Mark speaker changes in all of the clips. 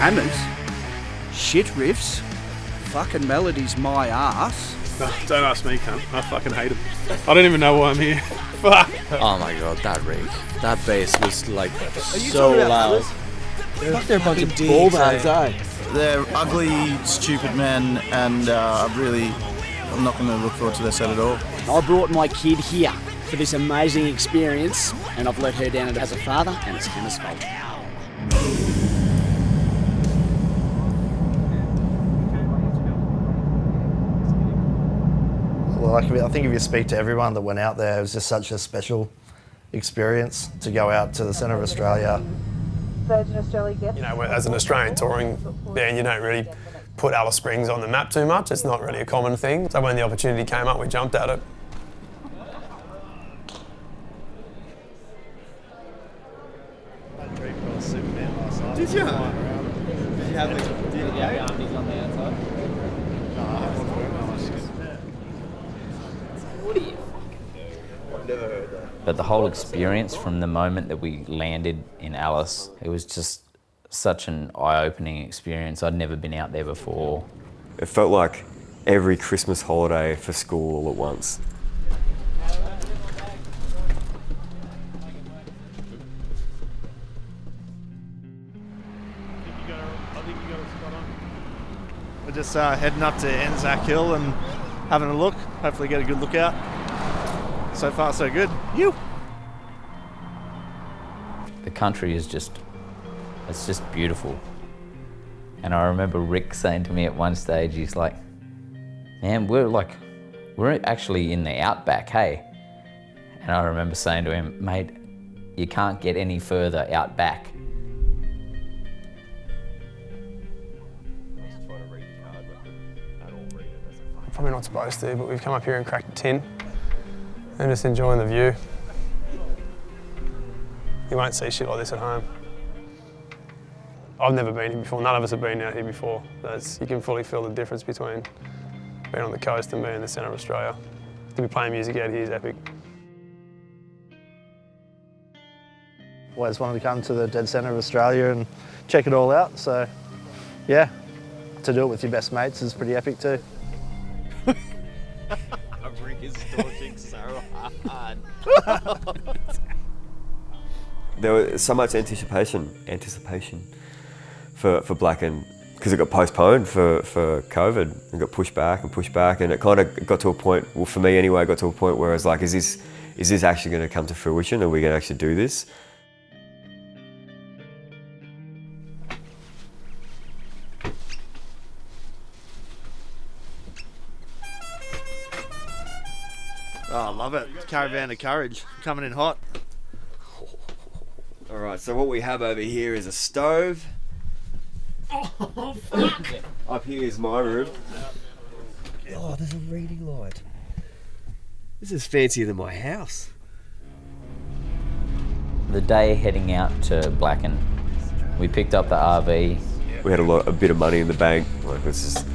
Speaker 1: hammers, shit riffs, fucking melodies my ass.
Speaker 2: No, don't ask me, cunt. I fucking hate them. I don't even know why I'm here. Fuck.
Speaker 3: Oh my god, that rig. That bass was like so loud. Fuck, they're a bunch of ball bags, eh?
Speaker 4: They're ugly, stupid men, and I'm not going to look forward to their set at all.
Speaker 5: I brought my kid here for this amazing experience, and I've let her down as a father, and it's Hannah's fault.
Speaker 6: Well, I think if you speak to everyone that went out there, it was just such a special experience to go out to the centre of Australia.
Speaker 2: You know, as an Australian touring band, you don't really put Alice Springs on the map too much. It's not really a common thing. So when the opportunity came up, we jumped at it.
Speaker 6: Did you?
Speaker 7: But the whole experience from the moment that we landed in Alice, it was just such an eye-opening experience. I'd never been out there before.
Speaker 8: It felt like every Christmas holiday for school all at once.
Speaker 6: We're just heading up to Anzac Hill and having a look. Hopefully get a good look out. So far so good.
Speaker 7: The country is just, it's just beautiful. And I remember Rick saying to me at one stage, he's like, man, we're actually in the outback, hey? And I remember saying to him, mate, you can't get any further outback.
Speaker 2: Probably not supposed to, but we've come up here and cracked a tin and just enjoying the view. You won't see shit like this at home. I've never been here before, none of us have been out here before. You can fully feel the difference between being on the coast and being in the centre of Australia. To be playing music out here is epic.
Speaker 6: Always wanted to come to the dead centre of Australia and check it all out, so yeah, to do it with your best mates is pretty epic too.
Speaker 3: Rick is dodging so hard.
Speaker 8: There was so much anticipation for Blacken, because it got postponed for COVID and got pushed back, and it kind of got to a point, well for me anyway, got to a point where I was like, is this actually going to come to fruition? Are we going to actually do this?
Speaker 6: Oh, I love it. Caravan of courage, coming in hot.
Speaker 8: All right, so what we have over here is a stove.
Speaker 3: Oh, fuck!
Speaker 8: Up here is my room.
Speaker 3: Oh, there's a reading light.
Speaker 8: This is fancier than my house.
Speaker 7: The day heading out to Blacken, we picked up the RV.
Speaker 8: We had a bit of money in the bank. Like, let's just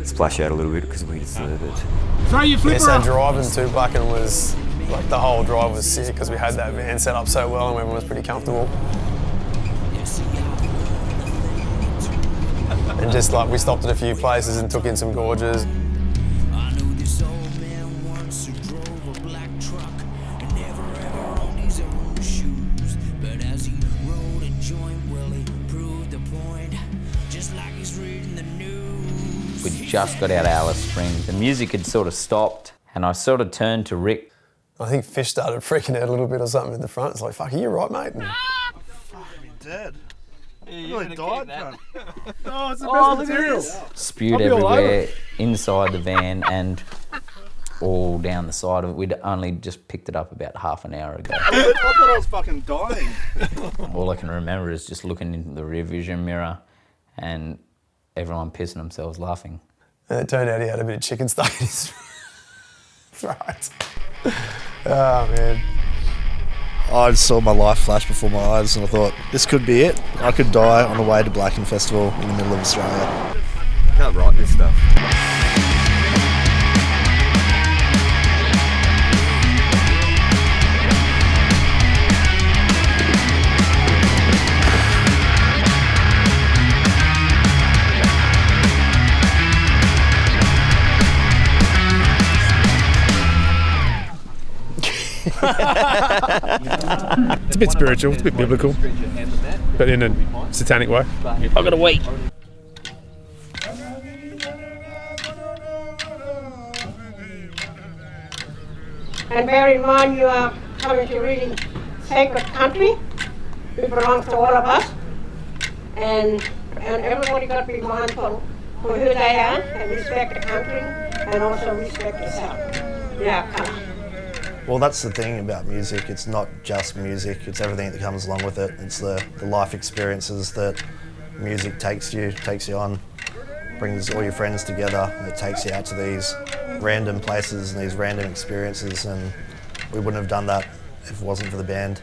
Speaker 8: splash out a little bit because we deserve it.
Speaker 2: Throw your flipper so driving to Blacken was, like, the whole drive was sick because we had that van set up so well and everyone was pretty comfortable. And just like, we stopped at a few places and took in some gorges.
Speaker 7: We just got out of Alice Springs. The music had sort of stopped, and I sort of turned to Rick.
Speaker 2: I think Fish started freaking out a little bit or something in the front. It's like, fuck, are you right, mate? And
Speaker 6: Fucking dead.
Speaker 3: Yeah,
Speaker 6: You really died, man.
Speaker 2: oh, it's the best material.
Speaker 7: Spewed everywhere, inside the van and all down the side of it. We'd only just picked it up about half an hour ago.
Speaker 6: I thought I was fucking dying.
Speaker 7: All I can remember is just looking into the rear vision mirror and everyone pissing themselves laughing.
Speaker 2: And it turned out he had a bit of chicken stuck in his throat. Oh, man.
Speaker 6: I just saw my life flash before my eyes and I thought, this could be it. I could die on the way to Blacken Festival in the middle of Australia.
Speaker 8: I can't write this stuff.
Speaker 2: It's a bit spiritual, it's a bit biblical, but in a satanic way.
Speaker 5: I've got to wait.
Speaker 9: And bear in mind you are coming to a really sacred country. It belongs to all of us. And everybody got to be mindful for who they are and respect the country and also respect yourself. Yeah, come on.
Speaker 6: Well, that's the thing about music. It's not just music, it's everything that comes along with it. It's the life experiences that music takes you on, brings all your friends together. It takes you out to these random places and these random experiences, and we wouldn't have done that if it wasn't for the band.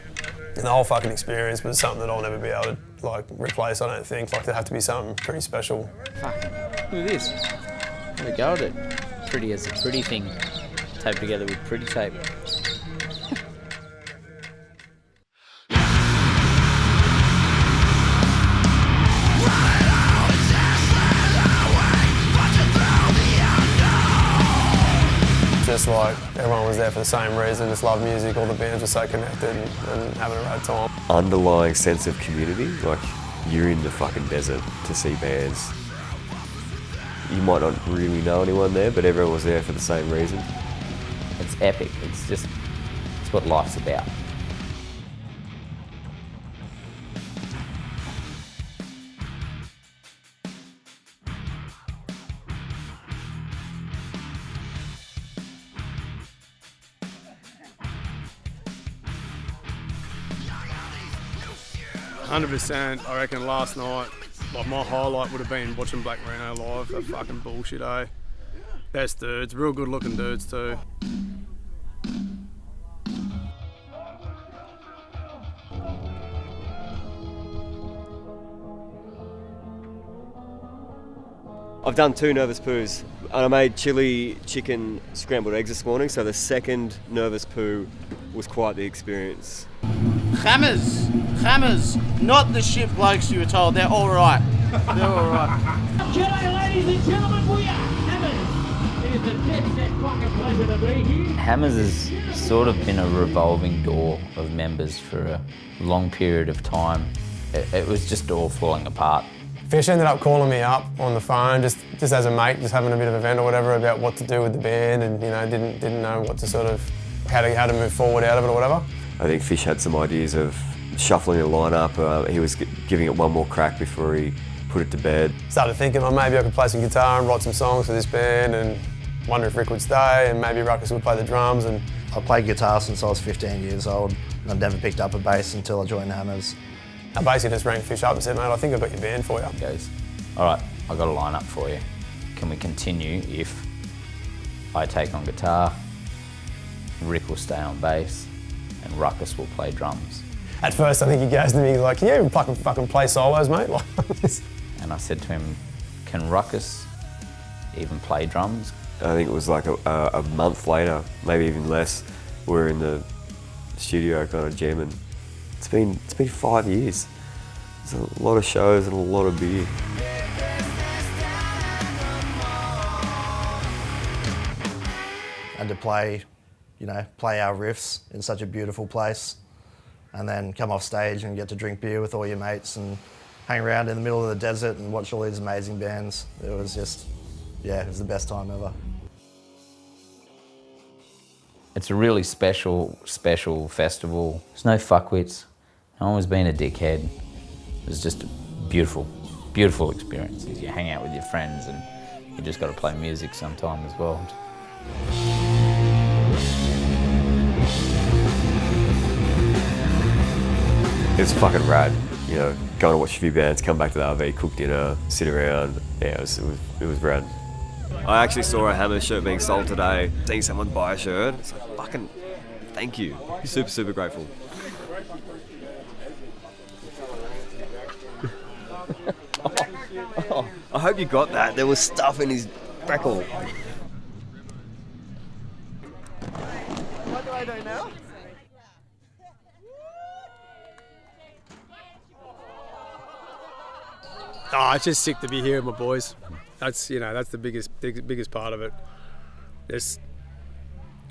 Speaker 2: And the whole fucking experience was something that I'll never be able to replace, I don't think. There'd have to be something pretty special.
Speaker 7: Fuck, look at this. Have a go at it. Pretty as a pretty thing, taped together with pretty tape.
Speaker 2: Just like everyone was there for the same reason, just loved music, all the bands were so connected and having a rad time.
Speaker 8: Underlying sense of community, like you're in the fucking desert to see bands. You might not really know anyone there, but everyone was there for the same reason.
Speaker 7: It's epic, it's what life's about.
Speaker 2: %, I reckon last night, like my highlight would have been watching Black Reno live. That fucking bullshit, eh? Best dudes, real good looking dudes too.
Speaker 8: I've done 2 nervous poos, and I made chili chicken scrambled eggs this morning, so the second nervous poo was quite the experience.
Speaker 4: Hammers, not the shit blokes you were told. They're all right. They're all right.
Speaker 10: G'day, ladies and gentlemen, we are Hammers. It is a dead set fucking pleasure to be here.
Speaker 7: Hammers has sort of been a revolving door of members for a long period of time. It was just all falling apart.
Speaker 2: Fish ended up calling me up on the phone, just as a mate, just having a bit of a vent or whatever about what to do with the band, and didn't know what to sort of how to move forward out of it or whatever.
Speaker 8: I think Fish had some ideas of shuffling the lineup. He was giving it one more crack before he put it to bed.
Speaker 2: Started thinking, well, maybe I could play some guitar and write some songs for this band, and wonder if Rick would stay, and maybe Ruckus would play the drums. And
Speaker 6: I played guitar since I was 15 years old, and I've never picked up a bass until I joined Hammers.
Speaker 2: I basically just rang Fish up and said, mate, I think I've got your band for you.
Speaker 7: He goes, all right, I've got a lineup for you. Can we continue if I take on guitar, Rick will stay on bass, and Ruckus will play drums?
Speaker 2: At first, I think he goes to me like, can you even fucking play solos, mate?
Speaker 7: And I said to him, can Ruckus even play drums?
Speaker 8: I think it was like a month later, maybe even less, we were in the studio kind of jamming. It's been 5 years. There's a lot of shows and a lot of beer.
Speaker 6: And to play our riffs in such a beautiful place, and then come off stage and get to drink beer with all your mates and hang around in the middle of the desert and watch all these amazing bands. It was just, it was the best time ever.
Speaker 7: It's a really special festival. There's no fuckwits. No one was being a dickhead. It was just a beautiful experience. You hang out with your friends and you just got to play music sometime as well.
Speaker 8: It's fucking rad, go and watch a few bands, come back to the RV, cook dinner, sit around. Yeah, it was rad. I actually saw a Hammer shirt being sold today. Seeing someone buy a shirt, it's like, fucking thank you. Super grateful. I hope you got that. There was stuff in his freckle.
Speaker 4: What do I do now?
Speaker 2: Oh, it's just sick to be here with my boys. That's the biggest part of it.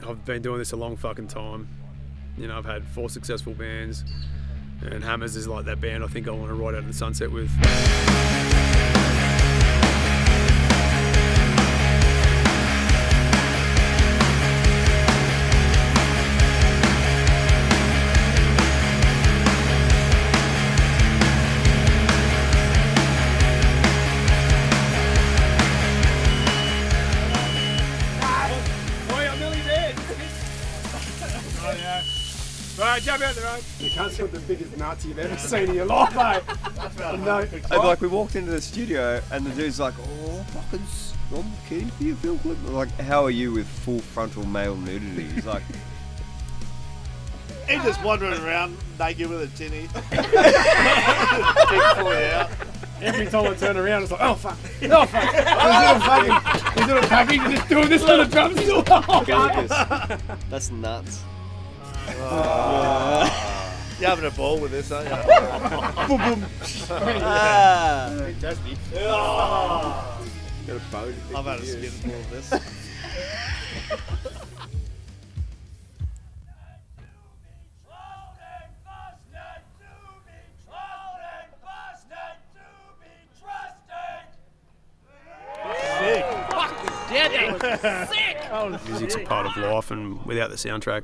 Speaker 2: I've been doing this a long fucking time. You know, I've had 4 successful bands, and Hammers is like that band I think I want to ride out of the sunset with.
Speaker 10: Alright, jump out the road. You can't see the biggest Nazi you've ever seen in your life, mate. No.
Speaker 8: And like we walked into the studio and the dude's like, oh, fucking, I'm keen for your film clip. I'm like, how are you with full frontal male nudity? He's like,
Speaker 4: He's just wandering around naked with a tinny.
Speaker 10: Every time I turn around, it's like, oh fuck, oh fuck. His little package is just doing this little drum still. Oh, God.
Speaker 8: that's nuts.
Speaker 4: You're having a ball with this, aren't you?
Speaker 8: Boom, boom.
Speaker 10: Fantastic. Got a bone.
Speaker 4: I've had a skinful of this.
Speaker 2: Music's a part of life, and without the soundtrack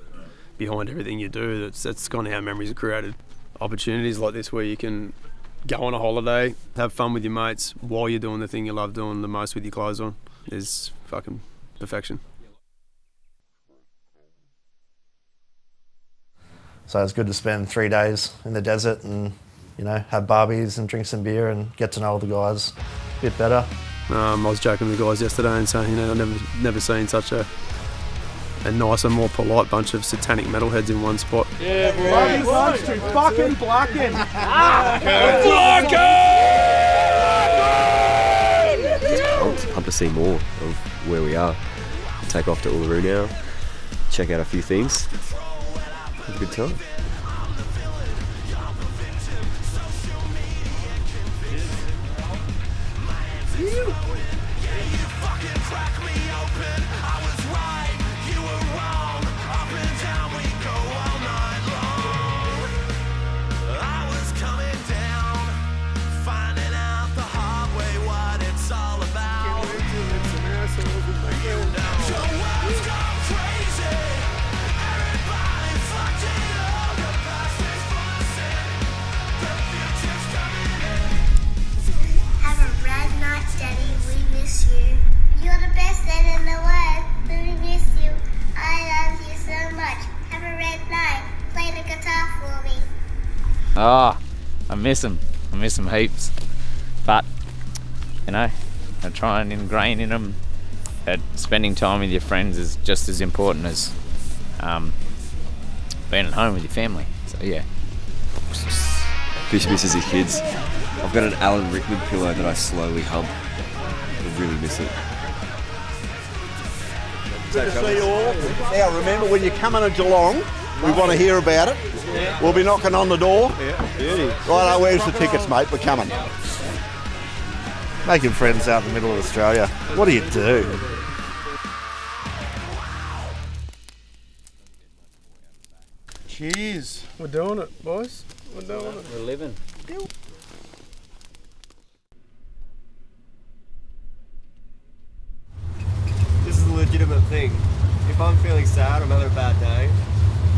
Speaker 2: behind everything you do, that's kind of how memories are created. Opportunities like this where you can go on a holiday, have fun with your mates while you're doing the thing you love doing the most with your clothes on is fucking perfection.
Speaker 6: So it's good to spend 3 days in the desert and, you know, have barbies and drink some beer and get to know all the guys a bit better.
Speaker 2: I was joking with the guys yesterday and saying, you know, I've never seen such a nicer, more polite bunch of satanic metalheads in one spot.
Speaker 10: Yeah, bloody lunch to fucking Blacken!
Speaker 8: I'm pumped to see more of where we are. Take off to Uluru now, check out a few things. Have a good time.
Speaker 7: Oh, I miss him heaps. But, you know, I try and ingrain in them that spending time with your friends is just as important as being at home with your family. So, yeah.
Speaker 8: Fish misses his kids. I've got an Alan Rickman pillow that I slowly hump. I really miss it.
Speaker 4: Good to see you all. Now remember, when you come into Geelong, we want to hear about it. We'll be knocking on the door. Righto, where's the tickets, mate? We're coming.
Speaker 6: Making friends out in the middle of Australia. What do you do?
Speaker 10: Cheers. We're doing it, boys. We're doing it.
Speaker 7: We're living.
Speaker 11: This is a legitimate thing. If I'm feeling sad, I'm having a bad day,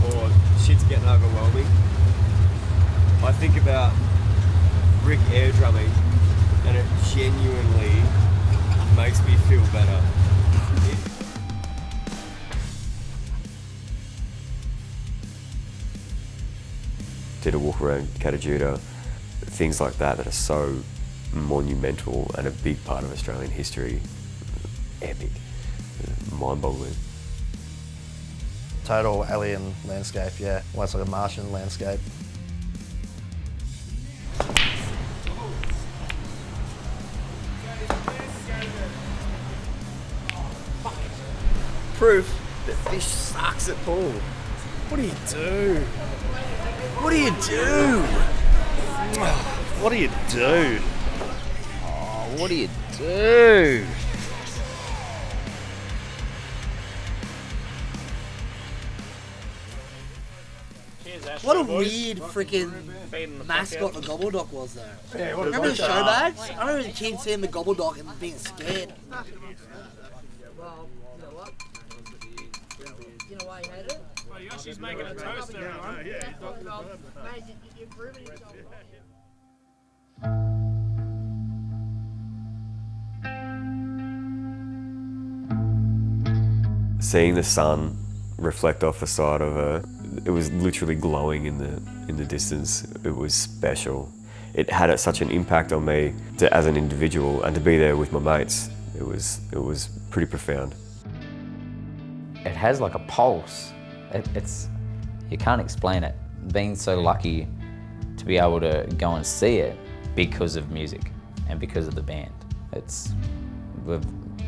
Speaker 11: or shit's getting overwhelming, I think about Rick air drumming, and it genuinely makes me feel better.
Speaker 8: Did a walk around Katajuda, things like that are so monumental and a big part of Australian history. Epic, mind-boggling.
Speaker 6: Total alien landscape, yeah. Almost like a Martian landscape.
Speaker 11: Proof that fish sucks at pool.
Speaker 10: What do you do?
Speaker 11: What do you do?
Speaker 6: What do you do?
Speaker 7: Oh, what do you do?
Speaker 12: What a weird freaking mascot the Gobbledock was, though. Yeah, remember the show bags? I remember the kids seeing the Gobbledock and being scared. Well, you know what? You know why he hated it?
Speaker 10: Well, Yoshi's making a toast, everyone.
Speaker 12: Yeah. Mate, you're proving it.
Speaker 8: Seeing the sun reflect off the side of it was literally glowing in the distance. It was special. It had such an impact on me as an individual, and to be there with my mates, it was pretty profound.
Speaker 7: It has like a pulse. It's you can't explain it. Being so lucky to be able to go and see it because of music and because of the band.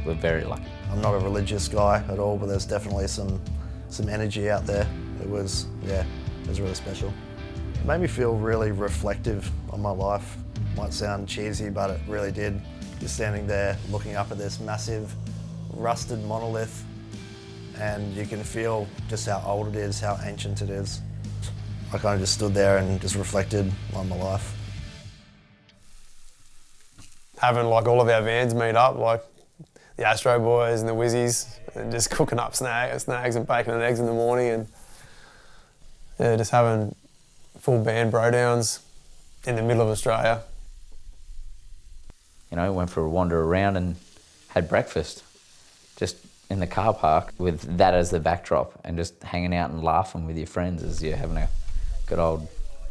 Speaker 7: We're very lucky.
Speaker 6: I'm not a religious guy at all, but there's definitely some energy out there. It was really special. It made me feel really reflective on my life. Might sound cheesy, but it really did. You're standing there looking up at this massive rusted monolith, and you can feel just how old it is, how ancient it is. I kind of just stood there and just reflected on my life.
Speaker 2: Having like all of our vans meet up, like the Astro Boys and the Wizzies, and just cooking up snags and bacon and eggs in the morning, and yeah, just having full band bro downs in the middle of Australia.
Speaker 7: You know, went for a wander around and had breakfast just in the car park with that as the backdrop, and just hanging out and laughing with your friends as you're having a good old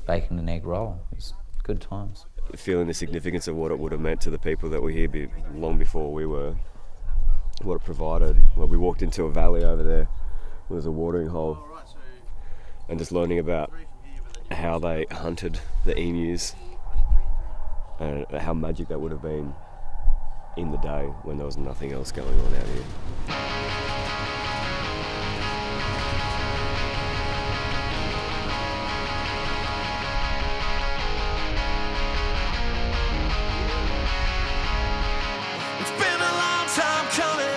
Speaker 7: bacon and egg roll. It was good times.
Speaker 8: Feeling the significance of what it would have meant to the people that were here long before we were, what it provided. Well, we walked into a valley over there, there was a watering hole, and just learning about how they hunted the emus and how magic that would have been in the day when there was nothing else going on out here.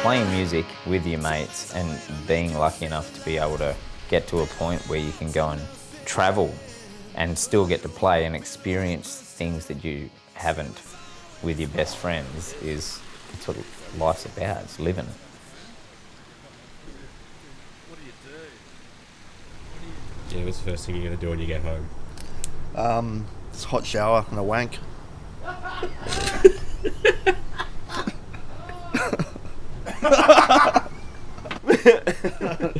Speaker 7: Playing music with your mates and being lucky enough to be able to get to a point where you can go and travel and still get to play and experience things that you haven't with your best friends it's what life's about. It's living.
Speaker 13: Yeah, what's the first thing you're going to do when you get home?
Speaker 6: It's a hot shower and a wank.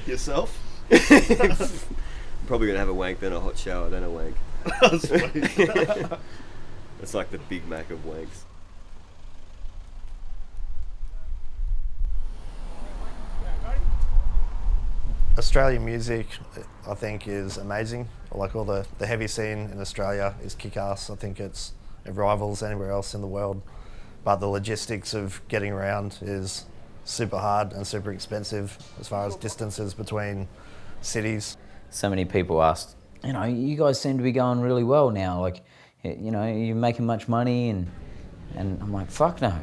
Speaker 8: Yourself? Probably gonna have a wank, then a hot shower, then a wank. It's like the Big Mac of wanks.
Speaker 6: Australian music, I think, is amazing. Like all the heavy scene in Australia is kick-ass. I think it rivals anywhere else in the world. But the logistics of getting around is super hard and super expensive as far as distances between cities.
Speaker 7: So many people asked, you know, you guys seem to be going really well now. Like, you know, you're making much money, and I'm like, fuck no.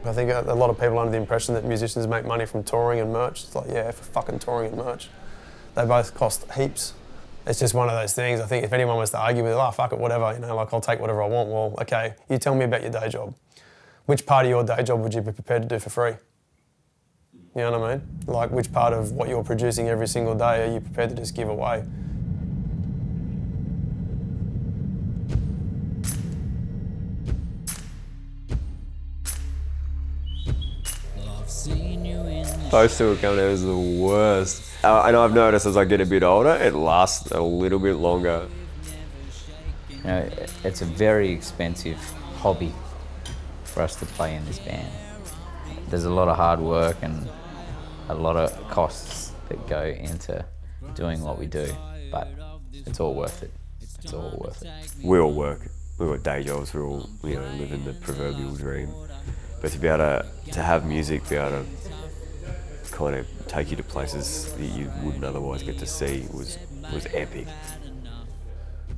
Speaker 2: I think a lot of people are under the impression that musicians make money from touring and merch. It's like, yeah, for fucking touring and merch. They both cost heaps. It's just one of those things. I think if anyone was to argue with it, oh, fuck it, whatever, you know, like I'll take whatever I want. Well, okay, you tell me about your day job. Which part of your day job would you be prepared to do for free? You know what I mean? Like, which part of what you're producing every single day are you prepared to just give away?
Speaker 8: Those two encounters are the worst. And I've noticed as I get a bit older, it lasts a little bit longer.
Speaker 7: You know, it's a very expensive hobby for us to play in this band. There's a lot of hard work and a lot of costs that go into doing what we do, but it's all worth it. It's all worth it.
Speaker 8: We all work. We've got day jobs. We're all, you know, living the proverbial dream. But to be able to have music, be able to kind of take you to places that you wouldn't otherwise get to see was epic.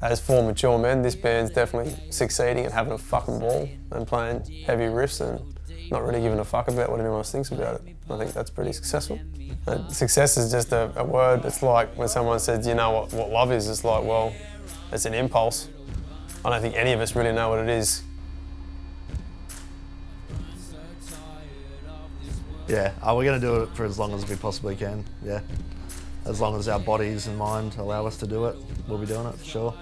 Speaker 2: As four mature men, this band's definitely succeeding and having a fucking ball and playing heavy riffs and not really giving a fuck about what anyone else thinks about it. I think that's pretty successful.
Speaker 10: Success is just a word. It's like when someone says, you know what love is, it's like, well, it's an impulse. I don't think any of us really know what it is.
Speaker 6: Yeah, we're going to do it for as long as we possibly can, yeah. As long as our bodies and mind allow us to do it, we'll be doing it, for sure.